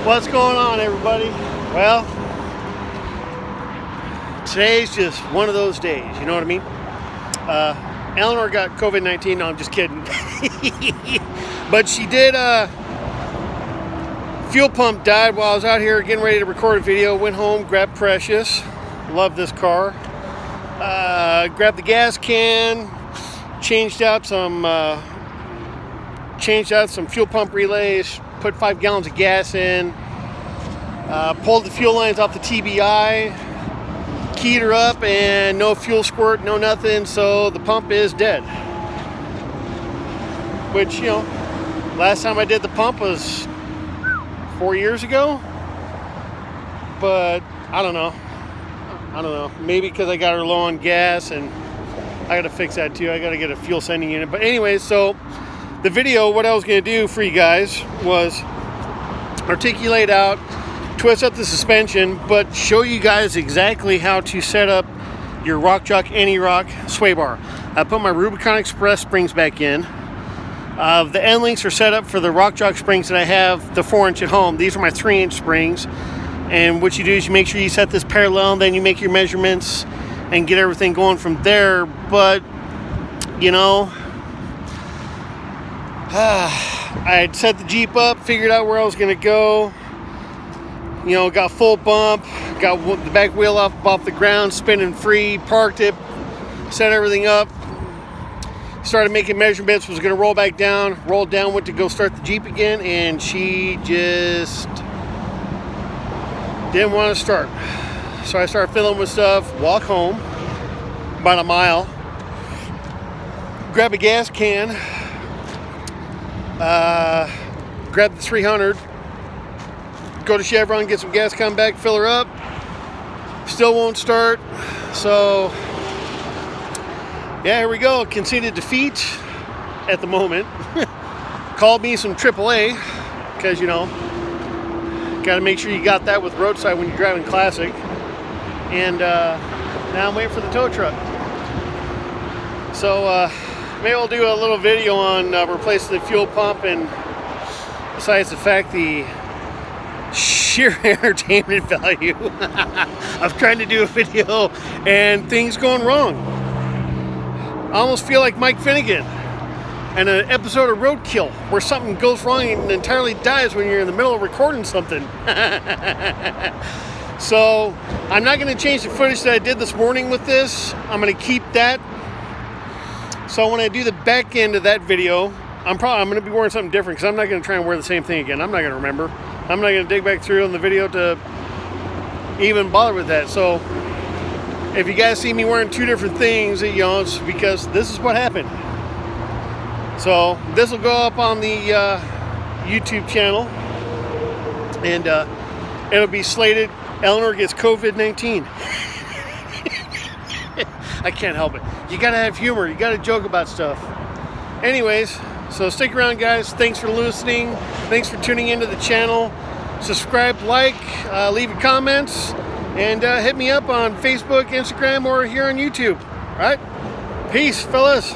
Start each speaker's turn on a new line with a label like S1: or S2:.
S1: What's going on, everybody? Well, today's just one of those days, you know what I mean? Eleanor got COVID-19. No, I'm just kidding. But she did, fuel pump died while I was out here getting ready to record a video. Went home, grabbed Precious. Love this car. Grabbed the gas can, changed out some fuel pump relays, put 5 gallons of gas in, pulled the fuel lines off the TBI, keyed her up, and no fuel squirt, no nothing, so the pump is dead. Which, you know, last time I did the pump was 4 years ago, but I don't know, maybe because I got her low on gas, and I gotta fix that too. I gotta get a fuel sending unit. But anyways, so the video, what I was gonna do for you guys was articulate out, twist up the suspension, but show you guys exactly how to set up your Rock Jock anti-rock sway bar. I put my Rubicon Express springs back in. The end links are set up for the Rock Jock springs that I have, the 4-inch at home. These are my 3-inch springs. And what you do is you make sure you set this parallel, then you make your measurements and get everything going from there. But, you know, I had set the Jeep up, figured out where I was going to go. You know, got full bump, got the back wheel off the ground, spinning free, parked it, set everything up. Started making measurements, was going to roll back down, rolled down, went to go start the Jeep again, and she just didn't want to start. So I started fiddling with stuff, walk home, about a mile, grab a gas can, grab the 300, go to Chevron, get some gas, come back, fill her up, still won't start. So yeah, here we go, conceded defeat at the moment. Called me some AAA, because, you know, got to make sure you got that with roadside when you're driving classic. And now I'm waiting for the tow truck. So maybe I'll do a little video on replacing the fuel pump, and besides the fact the sheer entertainment value of trying to do a video and things going wrong. I almost feel like Mike Finnegan and an episode of Roadkill where something goes wrong and entirely dies when you're in the middle of recording something. So I'm not going to change the footage that I did this morning with this. I'm going to keep that. So when I do the back end of that video, I'm going to be wearing something different, because I'm not going to try and wear the same thing again. I'm not going to remember. I'm not going to dig back through on the video to even bother with that. So if you guys see me wearing 2 different things, you know, it's because this is what happened. So this will go up on the YouTube channel, and it'll be slated Eleanor gets COVID-19. I can't help it. You gotta have humor. You gotta joke about stuff. Anyways, so stick around, guys. Thanks for listening. Thanks for tuning into the channel. Subscribe, like, leave your comments, and hit me up on Facebook, Instagram, or here on YouTube. All right? Peace, fellas.